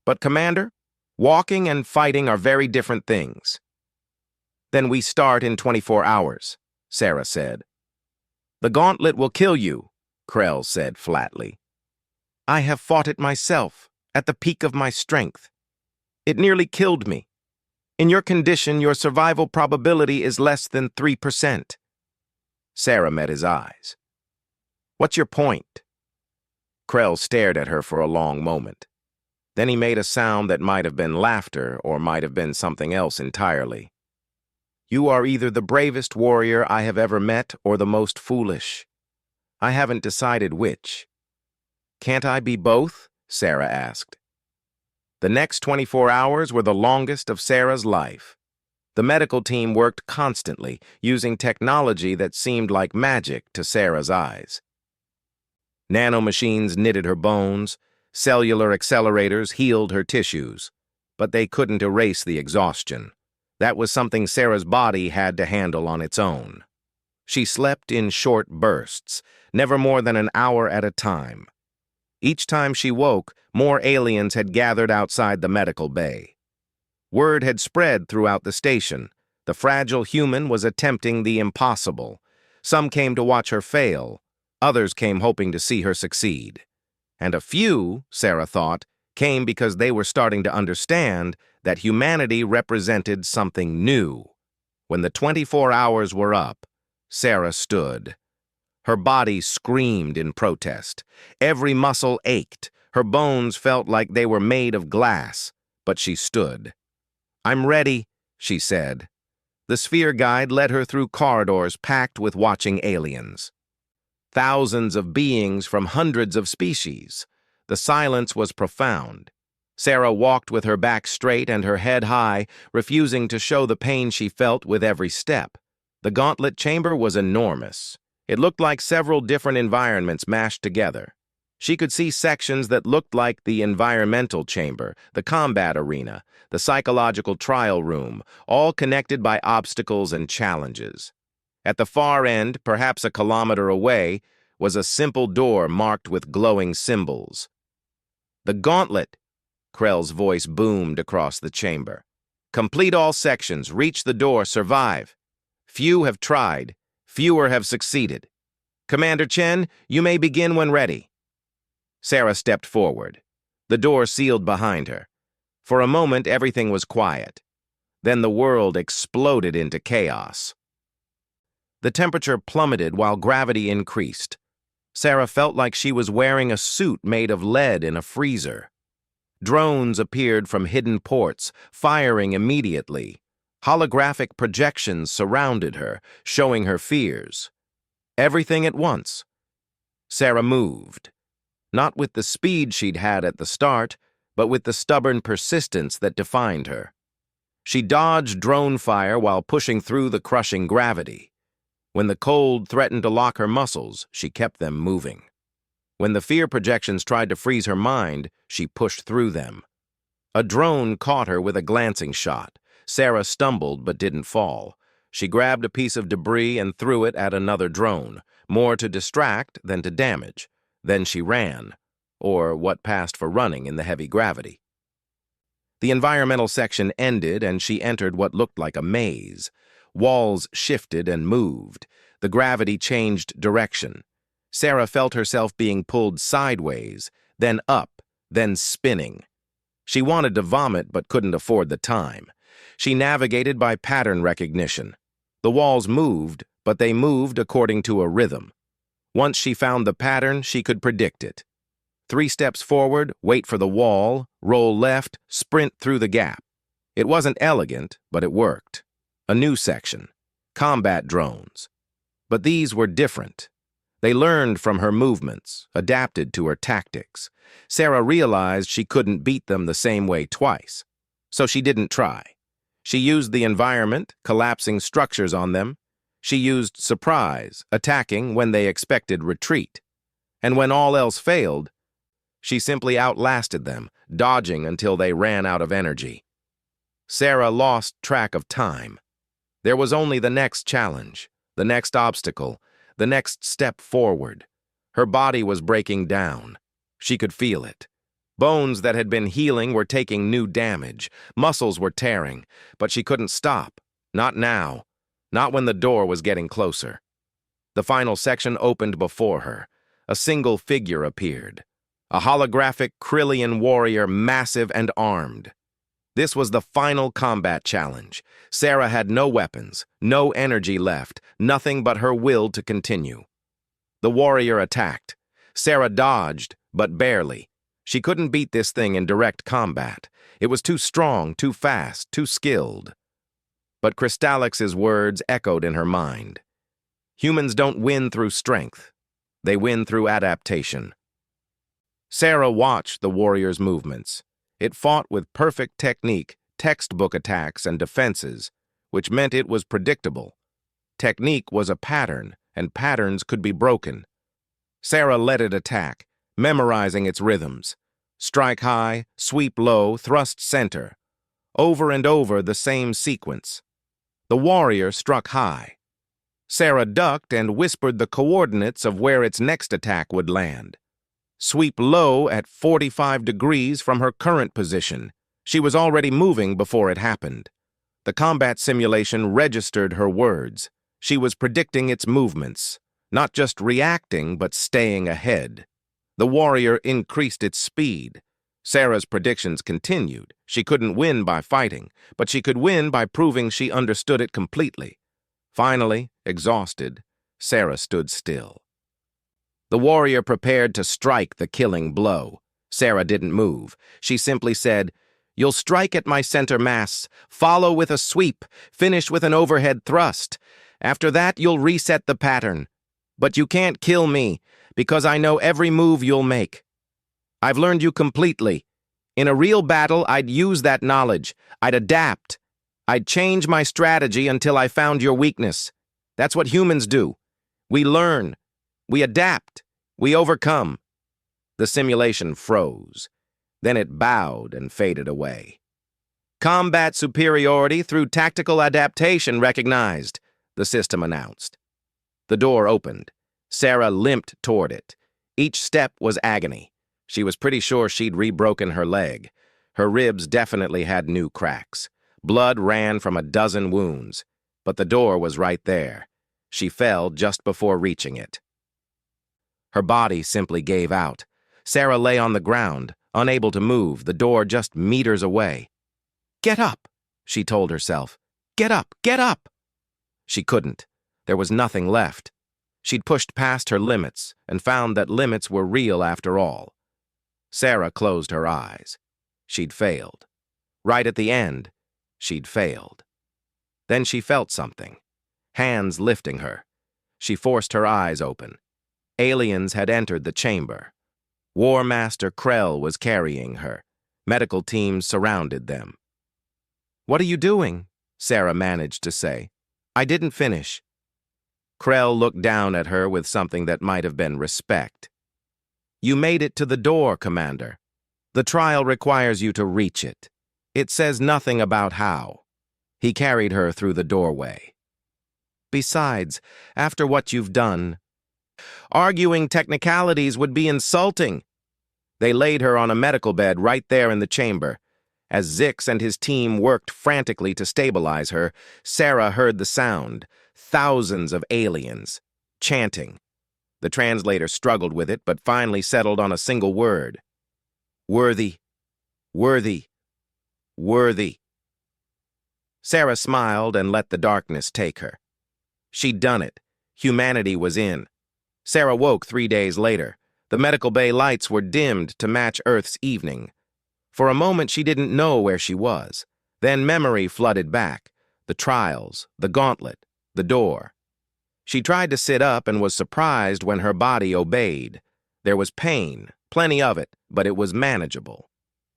But, Commander, walking and fighting are very different things. Then we start in 24 hours, Sarah said. The gauntlet will kill you, Krell said flatly. I have fought it myself, at the peak of my strength. It nearly killed me. In your condition, your survival probability is less than 3%. Sarah met his eyes. What's your point? Krell stared at her for a long moment. Then he made a sound that might have been laughter or might have been something else entirely. You are either the bravest warrior I have ever met or the most foolish. I haven't decided which. Can't I be both? Sarah asked. The next 24 hours were the longest of Sarah's life. The medical team worked constantly, using technology that seemed like magic to Sarah's eyes. Nanomachines knitted her bones, cellular accelerators healed her tissues, but they couldn't erase the exhaustion. That was something Sarah's body had to handle on its own. She slept in short bursts, never more than an hour at a time. Each time she woke, more aliens had gathered outside the medical bay. Word had spread throughout the station. The fragile human was attempting the impossible. Some came to watch her fail. Others came hoping to see her succeed. And a few, Sarah thought, came because they were starting to understand that humanity represented something new. When the 24 hours were up, Sarah stood. Her body screamed in protest. Every muscle ached. Her bones felt like they were made of glass, but she stood. I'm ready, she said. The sphere guide led her through corridors packed with watching aliens. Thousands of beings from hundreds of species. The silence was profound. Sarah walked with her back straight and her head high, refusing to show the pain she felt with every step. The gauntlet chamber was enormous. It looked like several different environments mashed together. She could see sections that looked like the environmental chamber, the combat arena, the psychological trial room, all connected by obstacles and challenges. At the far end, perhaps a kilometer away, was a simple door marked with glowing symbols. "The gauntlet!" Krell's voice boomed across the chamber. "Complete all sections, reach the door, survive. Few have tried, fewer have succeeded. Commander Chen, you may begin when ready." Sarah stepped forward. The door sealed behind her. For a moment, everything was quiet. Then the world exploded into chaos. The temperature plummeted while gravity increased. Sarah felt like she was wearing a suit made of lead in a freezer. Drones appeared from hidden ports, firing immediately. Holographic projections surrounded her, showing her fears. Everything at once. Sarah moved. Not with the speed she'd had at the start, but with the stubborn persistence that defined her. She dodged drone fire while pushing through the crushing gravity. When the cold threatened to lock her muscles, she kept them moving. When the fear projections tried to freeze her mind, she pushed through them. A drone caught her with a glancing shot. Sarah stumbled but didn't fall. She grabbed a piece of debris and threw it at another drone, more to distract than to damage. Then she ran, or what passed for running in the heavy gravity. The environmental section ended and she entered what looked like a maze. Walls shifted and moved. The gravity changed direction. Sarah felt herself being pulled sideways, then up, then spinning. She wanted to vomit but couldn't afford the time. She navigated by pattern recognition. The walls moved, but they moved according to a rhythm. Once she found the pattern, she could predict it. 3 steps forward, wait for the wall, roll left, sprint through the gap. It wasn't elegant, but it worked. A new section. Combat drones. But these were different. They learned from her movements, adapted to her tactics. Sarah realized she couldn't beat them the same way twice, so she didn't try. She used the environment, collapsing structures on them. She used surprise, attacking when they expected retreat. And when all else failed, she simply outlasted them, dodging until they ran out of energy. Sarah lost track of time. There was only the next challenge, the next obstacle, the next step forward. Her body was breaking down. She could feel it. Bones that had been healing were taking new damage. Muscles were tearing, but she couldn't stop. Not now. Not when the door was getting closer. The final section opened before her. A single figure appeared. A holographic Krillian warrior, massive and armed. This was the final combat challenge. Sarah had no weapons, no energy left, nothing but her will to continue. The warrior attacked. Sarah dodged, but barely. She couldn't beat this thing in direct combat. It was too strong, too fast, too skilled. But Krystallix's words echoed in her mind. Humans don't win through strength. They win through adaptation. Sarah watched the warrior's movements. It fought with perfect technique, textbook attacks and defenses, which meant it was predictable. Technique was a pattern, and patterns could be broken. Sarah let it attack, memorizing its rhythms. Strike high, sweep low, thrust center. Over and over the same sequence. The warrior struck high. Sarah ducked and whispered the coordinates of where its next attack would land. Sweep low at 45 degrees from her current position. She was already moving before it happened. The combat simulation registered her words. She was predicting its movements, not just reacting, but staying ahead. The warrior increased its speed. Sarah's predictions continued. She couldn't win by fighting, but she could win by proving she understood it completely. Finally, exhausted, Sarah stood still. The warrior prepared to strike the killing blow. Sarah didn't move. She simply said, "You'll strike at my center mass, follow with a sweep, finish with an overhead thrust. After that, you'll reset the pattern. But you can't kill me, because I know every move you'll make." I've learned you completely. In a real battle, I'd use that knowledge. I'd adapt. I'd change my strategy until I found your weakness. That's what humans do. We learn. We adapt. We overcome. The simulation froze. Then it bowed and faded away. Combat superiority through tactical adaptation recognized, the system announced. The door opened. Sarah limped toward it. Each step was agony. She was pretty sure she'd re-broken her leg. Her ribs definitely had new cracks. Blood ran from a dozen wounds. But the door was right there. She fell just before reaching it. Her body simply gave out. Sarah lay on the ground, unable to move, the door just meters away. "Get up," she told herself. "Get up, get up!" She couldn't. There was nothing left. She'd pushed past her limits and found that limits were real after all. Sarah closed her eyes. She'd failed. Right at the end, she'd failed. Then she felt something. Hands lifting her. She forced her eyes open. Aliens had entered the chamber. War Master Krell was carrying her. Medical teams surrounded them. "What are you doing?" Sarah managed to say. "I didn't finish." Krell looked down at her with something that might have been respect. "You made it to the door, Commander. The trial requires you to reach it. It says nothing about how." He carried her through the doorway. "Besides, after what you've done, arguing technicalities would be insulting." They laid her on a medical bed right there in the chamber. As Zix and his team worked frantically to stabilize her, Sarah heard the sound. Thousands of aliens, chanting. The translator struggled with it, but finally settled on a single word. "Worthy, worthy, worthy." Sarah smiled and let the darkness take her. She'd done it. Humanity was in. Sarah woke 3 days later. The medical bay lights were dimmed to match Earth's evening. For a moment, she didn't know where she was. Then memory flooded back. The trials, the gauntlet, the door. She tried to sit up and was surprised when her body obeyed. There was pain, plenty of it, but it was manageable.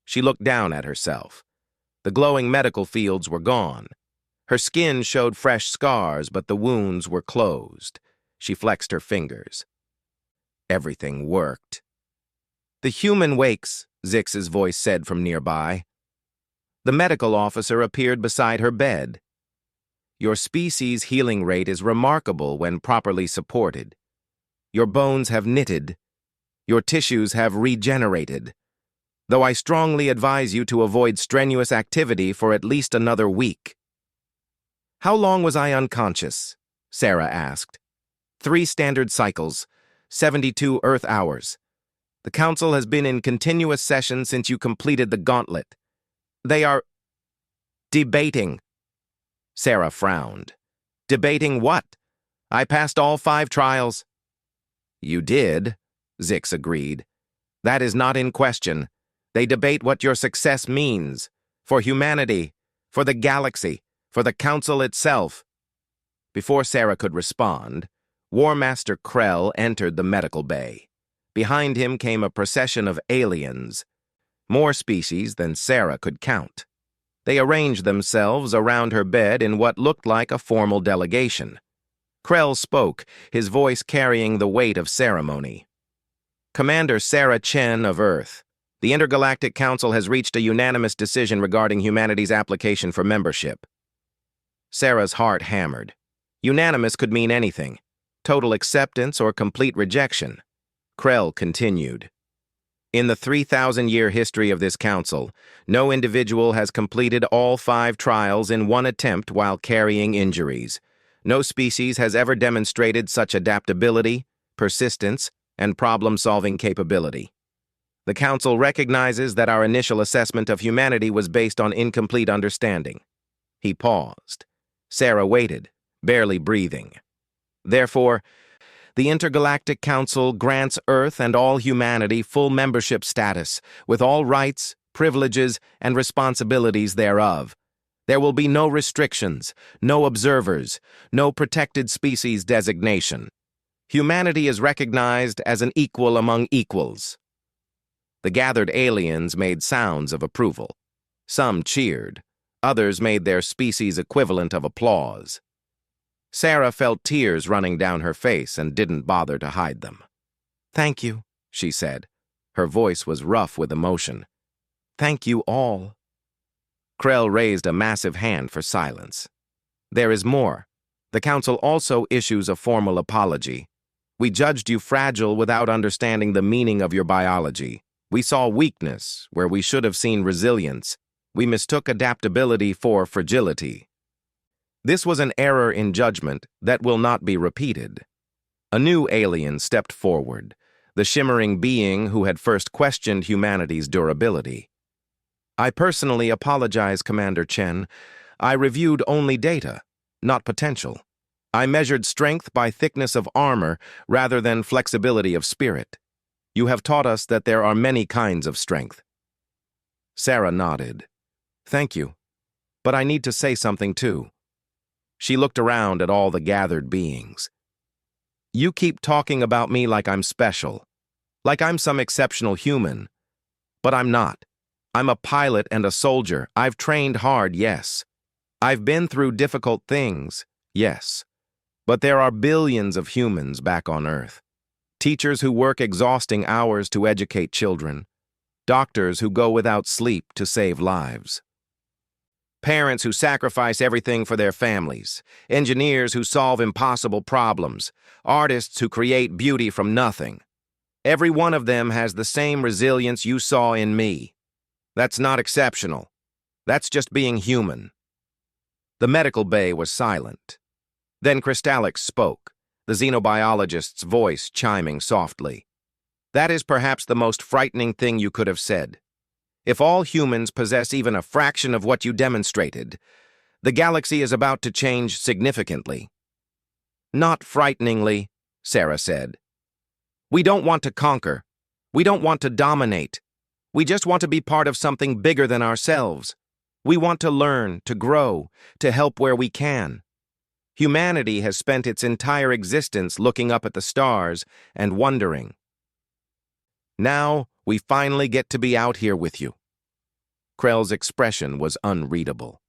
She looked down at herself. The glowing medical fields were gone. Her skin showed fresh scars, but the wounds were closed. She flexed her fingers. Everything worked. "The human wakes," Zix's voice said from nearby. The medical officer appeared beside her bed. "Your species' healing rate is remarkable when properly supported. Your bones have knitted. Your tissues have regenerated. Though I strongly advise you to avoid strenuous activity for at least another week." "How long was I unconscious?" Sarah asked. 3 standard cycles, 72 Earth hours. The Council has been in continuous session since you completed the gauntlet. They are debating." Sarah frowned. "Debating what? I passed all 5 trials." "You did," Zix agreed. "That is not in question. They debate what your success means. For humanity, for the galaxy, for the Council itself." Before Sarah could respond, War Master Krell entered the medical bay. Behind him came a procession of aliens, more species than Sarah could count. They arranged themselves around her bed in what looked like a formal delegation. Krell spoke, his voice carrying the weight of ceremony. "Commander Sarah Chen of Earth, the Intergalactic Council has reached a unanimous decision regarding humanity's application for membership." Sarah's heart hammered. Unanimous could mean anything. Total acceptance or complete rejection. Krell continued. "In the 3,000-year history of this council, no individual has completed all 5 trials in one attempt while carrying injuries. No species has ever demonstrated such adaptability, persistence, and problem-solving capability. The council recognizes that our initial assessment of humanity was based on incomplete understanding." He paused. Sarah waited, barely breathing. "Therefore, the Intergalactic Council grants Earth and all humanity full membership status, with all rights, privileges, and responsibilities thereof. There will be no restrictions, no observers, no protected species designation. Humanity is recognized as an equal among equals." The gathered aliens made sounds of approval. Some cheered. Others made their species equivalent of applause. Sarah felt tears running down her face and didn't bother to hide them. "Thank you," she said. Her voice was rough with emotion. "Thank you all." Krell raised a massive hand for silence. "There is more. The Council also issues a formal apology. We judged you fragile without understanding the meaning of your biology. We saw weakness where we should have seen resilience. We mistook adaptability for fragility. This was an error in judgment that will not be repeated." A new alien stepped forward, the shimmering being who had first questioned humanity's durability. "I personally apologize, Commander Chen. I reviewed only data, not potential. I measured strength by thickness of armor rather than flexibility of spirit. You have taught us that there are many kinds of strength." Sarah nodded. "Thank you. But I need to say something too." She looked around at all the gathered beings. "You keep talking about me like I'm special, like I'm some exceptional human. But I'm not. I'm a pilot and a soldier. I've trained hard, yes. I've been through difficult things, yes. But there are billions of humans back on Earth. Teachers who work exhausting hours to educate children. Doctors who go without sleep to save lives. Parents who sacrifice everything for their families. Engineers who solve impossible problems. Artists who create beauty from nothing. Every one of them has the same resilience you saw in me. That's not exceptional. That's just being human." The medical bay was silent. Then Crystallix spoke, the xenobiologist's voice chiming softly. "That is perhaps the most frightening thing you could have said. If all humans possess even a fraction of what you demonstrated, the galaxy is about to change significantly." "Not frighteningly," Sarah said. "We don't want to conquer. We don't want to dominate. We just want to be part of something bigger than ourselves. We want to learn, to grow, to help where we can. Humanity has spent its entire existence looking up at the stars and wondering. Now, we finally get to be out here with you." Krell's expression was unreadable.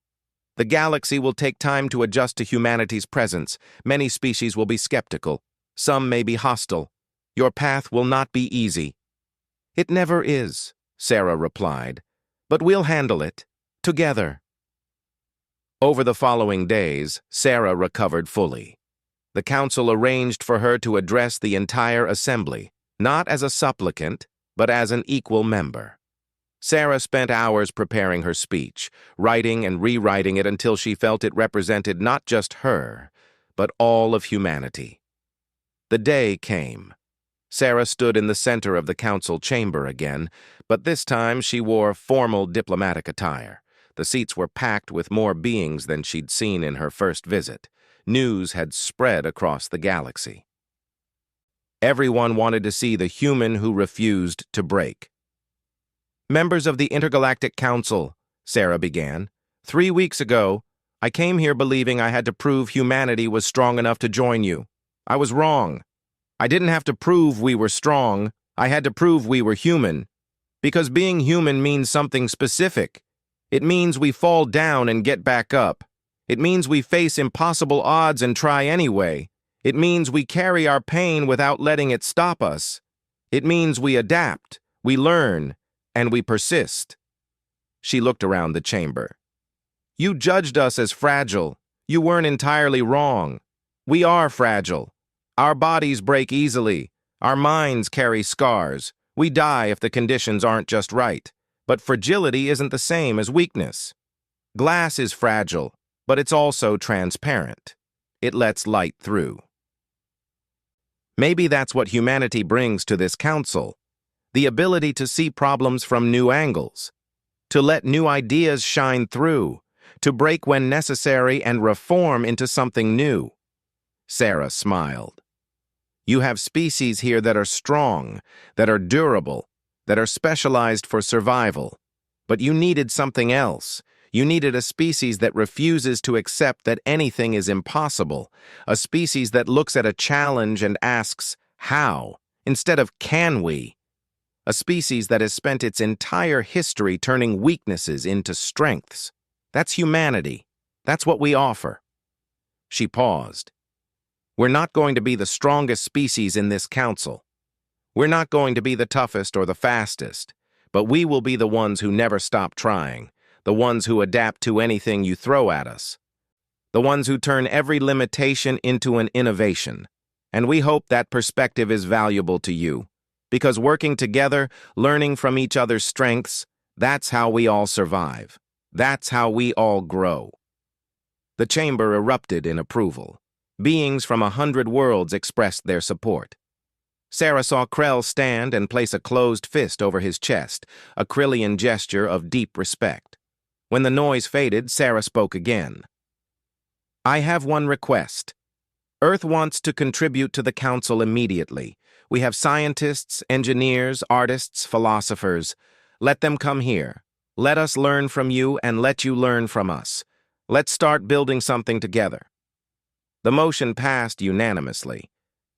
"The galaxy will take time to adjust to humanity's presence. Many species will be skeptical. Some may be hostile. Your path will not be easy." "It never is," Sarah replied. "But we'll handle it. Together." Over the following days, Sarah recovered fully. The Council arranged for her to address the entire assembly, not as a supplicant, but as an equal member. Sarah spent hours preparing her speech, writing and rewriting it until she felt it represented not just her, but all of humanity. The day came. Sarah stood in the center of the council chamber again, but this time she wore formal diplomatic attire. The seats were packed with more beings than she'd seen in her first visit. News had spread across the galaxy. Everyone wanted to see the human who refused to break. "Members of the Intergalactic Council," Sarah began, "3 weeks ago, I came here believing I had to prove humanity was strong enough to join you. I was wrong. I didn't have to prove we were strong. I had to prove we were human. Because being human means something specific. It means we fall down and get back up. It means we face impossible odds and try anyway. It means we carry our pain without letting it stop us. It means we adapt, we learn, and we persist." She looked around the chamber. "You judged us as fragile. You weren't entirely wrong. We are fragile. Our bodies break easily. Our minds carry scars. We die if the conditions aren't just right. But fragility isn't the same as weakness. Glass is fragile, but it's also transparent. It lets light through. Maybe that's what humanity brings to this council. The ability to see problems from new angles. To let new ideas shine through. To break when necessary and reform into something new." Sarah smiled. "You have species here that are strong, that are durable, that are specialized for survival. But you needed something else. You needed a species that refuses to accept that anything is impossible. A species that looks at a challenge and asks, how, instead of can we? a species that has spent its entire history turning weaknesses into strengths. That's humanity. That's what we offer. She paused. We're not going to be the strongest species in this council. We're not going to be the toughest or the fastest, but we will be the ones who never stop trying, the ones who adapt to anything you throw at us, the ones who turn every limitation into an innovation. And we hope that perspective is valuable to you, because working together, learning from each other's strengths, that's how we all survive. That's how we all grow. The chamber erupted in approval. Beings from 100 worlds expressed their support. Sarah saw Krell stand and place a closed fist over his chest, a Krillian gesture of deep respect. When the noise faded, Sarah spoke again. I have one request. Earth wants to contribute to the Council immediately. We have scientists, engineers, artists, philosophers. Let them come here. Let us learn from you and let you learn from us. Let's start building something together. The motion passed unanimously.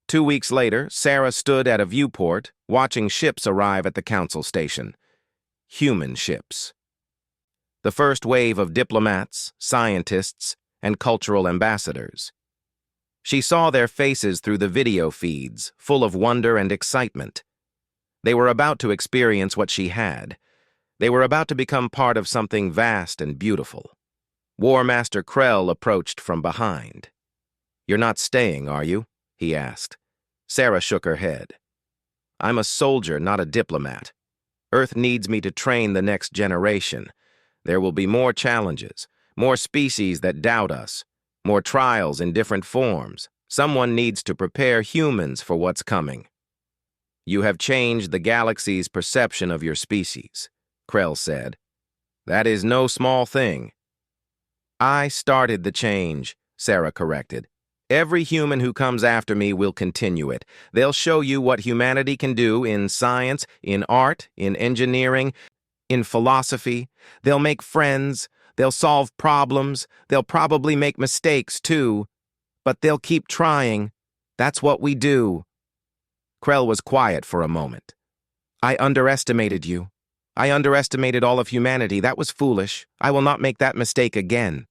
2 weeks later, Sarah stood at a viewport, watching ships arrive at the Council station. Human ships. The first wave of diplomats, scientists, and cultural ambassadors. She saw their faces through the video feeds, full of wonder and excitement. They were about to experience what she had. They were about to become part of something vast and beautiful. War Master Krell approached from behind. You're not staying, are you? He asked. Sarah shook her head. I'm a soldier, not a diplomat. Earth needs me to train the next generation. There will be more challenges, more species that doubt us, more trials in different forms. Someone needs to prepare humans for what's coming. You have changed the galaxy's perception of your species, Krell said. That is no small thing. I started the change, Sarah corrected. Every human who comes after me will continue it. They'll show you what humanity can do in science, in art, in engineering, in philosophy. They'll make friends. They'll solve problems. They'll probably make mistakes, too. But they'll keep trying. That's what we do. Krell was quiet for a moment. I underestimated you. I underestimated all of humanity. That was foolish. I will not make that mistake again.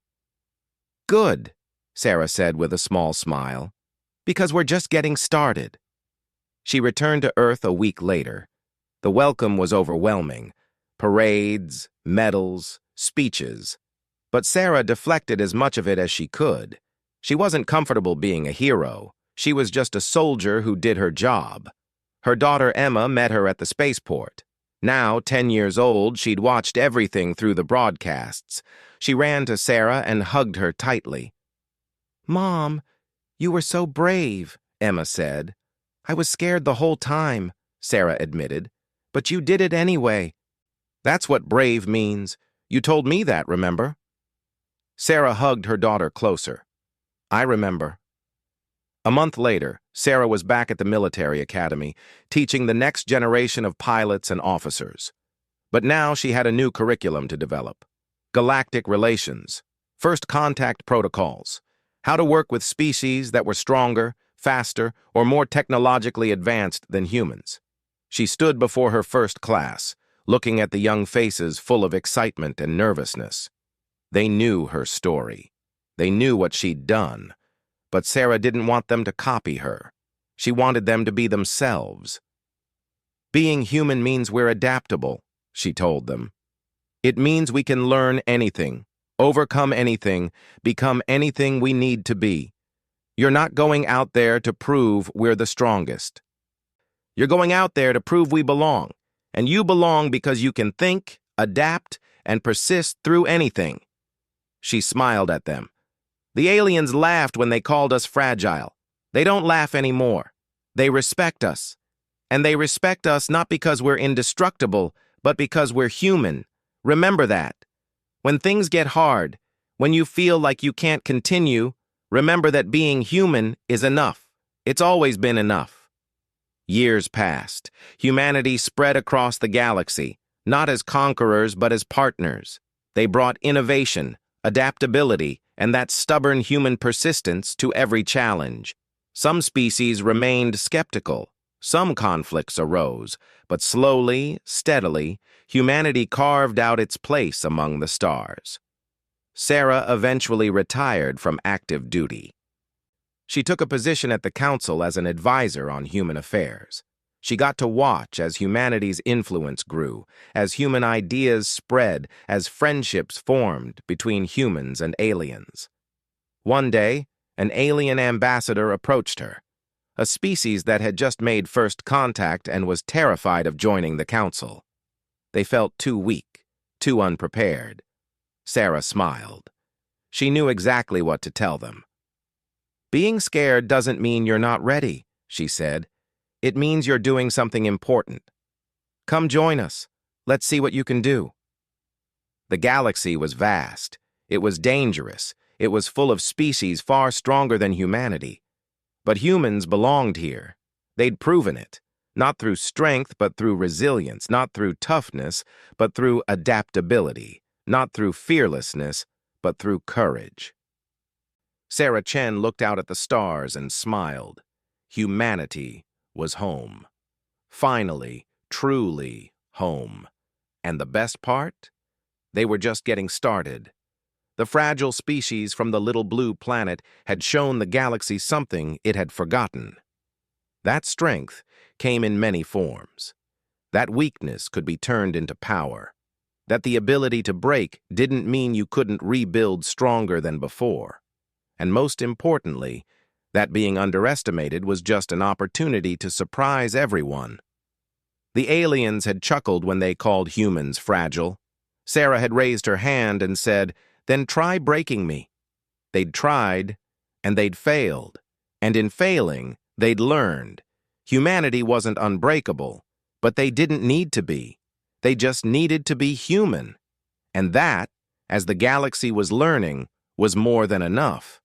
Good, Sarah said with a small smile, because we're just getting started. She returned to Earth a week later. The welcome was overwhelming. Parades, medals, speeches. But Sarah deflected as much of it as she could. She wasn't comfortable being a hero. She was just a soldier who did her job. Her daughter Emma met her at the spaceport. Now, 10 years old, she'd watched everything through the broadcasts. She ran to Sarah and hugged her tightly. Mom, you were so brave, Emma said. I was scared the whole time, Sarah admitted. But you did it anyway. That's what brave means. You told me that, remember? Sarah hugged her daughter closer. I remember. A month later, Sarah was back at the military academy, teaching the next generation of pilots and officers. But now she had a new curriculum to develop. Galactic relations, first contact protocols, how to work with species that were stronger, faster, or more technologically advanced than humans. She stood before her first class, looking at the young faces full of excitement and nervousness. They knew her story. They knew what she'd done. But Sarah didn't want them to copy her. She wanted them to be themselves. Being human means we're adaptable, she told them. It means we can learn anything, overcome anything, become anything we need to be. You're not going out there to prove we're the strongest. You're going out there to prove we belong, and you belong because you can think, adapt, and persist through anything. She smiled at them. The aliens laughed when they called us fragile. They don't laugh anymore. They respect us. And they respect us not because we're indestructible, but because we're human. Remember that. When things get hard, when you feel like you can't continue, remember that being human is enough. It's always been enough. Years passed. Humanity spread across the galaxy, not as conquerors but as partners. They brought innovation, adaptability, and that stubborn human persistence to every challenge. Some species remained skeptical. Some conflicts arose, but slowly, steadily, humanity carved out its place among the stars. Sarah eventually retired from active duty. She took a position at the council as an advisor on human affairs. She got to watch as humanity's influence grew, as human ideas spread, as friendships formed between humans and aliens. One day, an alien ambassador approached her, a species that had just made first contact and was terrified of joining the council. They felt too weak, too unprepared. Sarah smiled. She knew exactly what to tell them. "Being scared doesn't mean you're not ready," she said. "It means you're doing something important. Come join us. Let's see what you can do." The galaxy was vast. It was dangerous. It was full of species far stronger than humanity. But humans belonged here. They'd proven it, not through strength, but through resilience, not through toughness, but through adaptability, not through fearlessness, but through courage. Sarah Chen looked out at the stars and smiled. Humanity was home. Finally, truly home. And the best part? They were just getting started. The fragile species from the little blue planet had shown the galaxy something it had forgotten. That strength came in many forms. That weakness could be turned into power. That the ability to break didn't mean you couldn't rebuild stronger than before. And most importantly, that being underestimated was just an opportunity to surprise everyone. The aliens had chuckled when they called humans fragile. Sarah had raised her hand and said, "Then try breaking me." They'd tried, and they'd failed. And in failing, they'd learned. Humanity wasn't unbreakable, but they didn't need to be. They just needed to be human. And that, as the galaxy was learning, was more than enough.